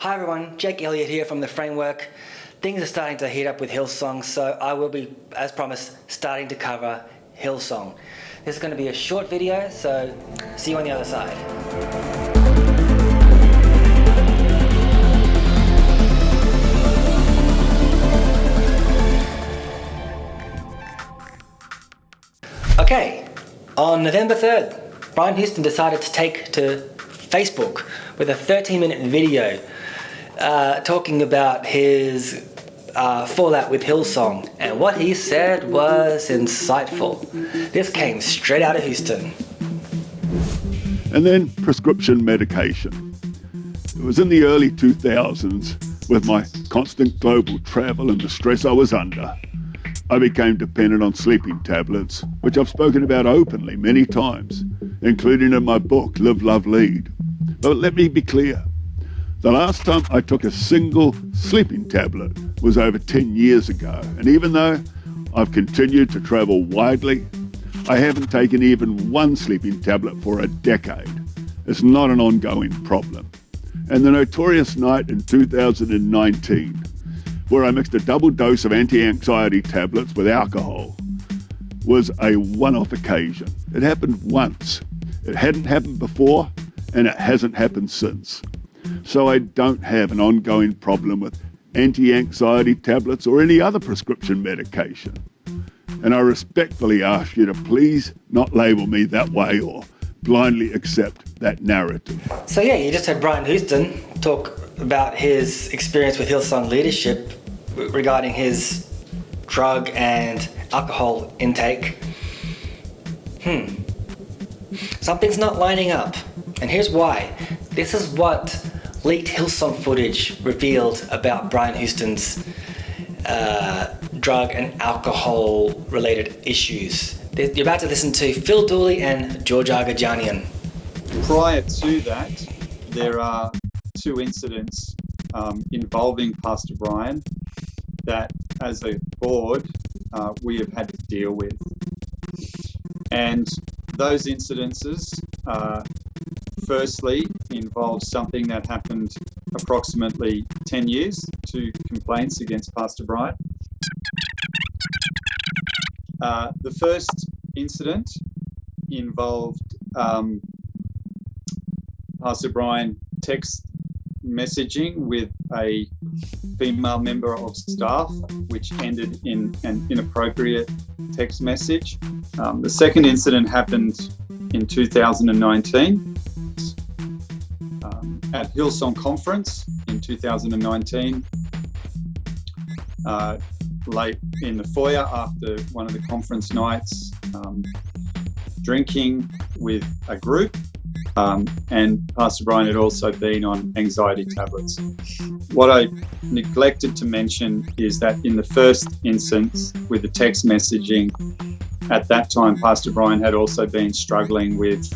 Hi everyone, Jake Elliott here from The Framework. Things are starting to heat up with Hillsong, so I will be, as promised, starting to cover Hillsong. This is going to be a short video, so see you on the other side. Okay, on November 3rd, Brian Houston decided to take to Facebook with a 13-minute video talking about his fallout with Hillsong, and what he said was insightful. This came straight out of Houston. And then prescription medication. It was in the early 2000s, with my constant global travel and the stress I was under, I became dependent on sleeping tablets, which I've spoken about openly many times, including in my book, Live, Love, Lead. But let me be clear. The last time I took a single sleeping tablet was over 10 years ago, and even though I've continued to travel widely, I haven't taken even one sleeping tablet for a decade. It's not an ongoing problem. And the notorious night in 2019, where I mixed a double dose of anti-anxiety tablets with alcohol, was a one-off occasion. It happened once. It hadn't happened before, and it hasn't happened since. So I don't have an ongoing problem with anti-anxiety tablets or any other prescription medication. And I respectfully ask you to please not label me that way or blindly accept that narrative. So yeah, you just heard Brian Houston talk about his experience with Hillsong leadership regarding his drug and alcohol intake. Something's not lining up, and here's why. This is what leaked Hillsong footage revealed about Brian Houston's drug and alcohol related issues. You're about to listen to Phil Dooley and George Aghajanian. Prior to that, there are two incidents involving Pastor Brian that as a board we have had to deal with. And those incidences firstly involve something that happened approximately 10 years, 2 complaints against Pastor Brian. The first incident involved Pastor Brian text messaging with a female member of staff, which ended in an inappropriate text message. The second incident happened in 2019 at Hillsong conference in 2019. Late in the foyer after one of the conference nights, drinking with a group, and Pastor Brian had also been on anxiety tablets. What I neglected to mention is that in the first instance with the text messaging, at that time Pastor Brian had also been struggling with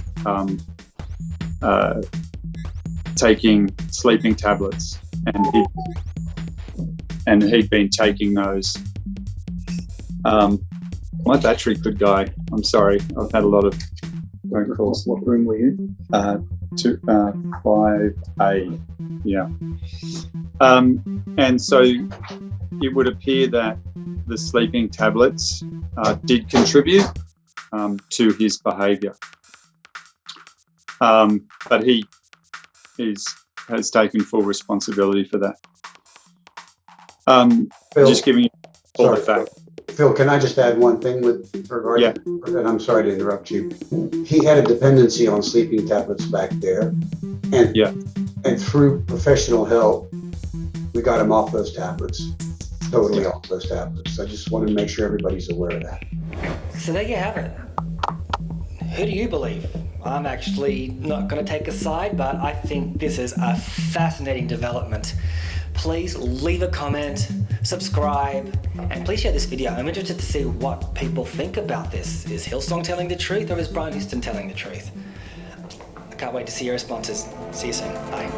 taking sleeping tablets, and he'd been taking those. My battery could go. I'm sorry. I've had a lot of phone calls. What room were you? 5A. Yeah. And so it would appear that the sleeping tablets did contribute to his behaviour. But he has taken full responsibility for that. Phil, just giving you all the facts. Phil, can I just add one thing with regard Yeah. and I'm sorry to interrupt you. He had a dependency on sleeping tablets back there, and through professional help, we got him off those tablets, totally off those tablets. I just want to make sure everybody's aware of that. So there you have it. Who do you believe? I'm actually not going to take a side, but I think this is a fascinating development. Please leave a comment, subscribe, and please share this video. I'm interested to see what people think about this. Is Hillsong telling the truth, or is Brian Houston telling the truth? I can't wait to see your responses. See you soon. Bye.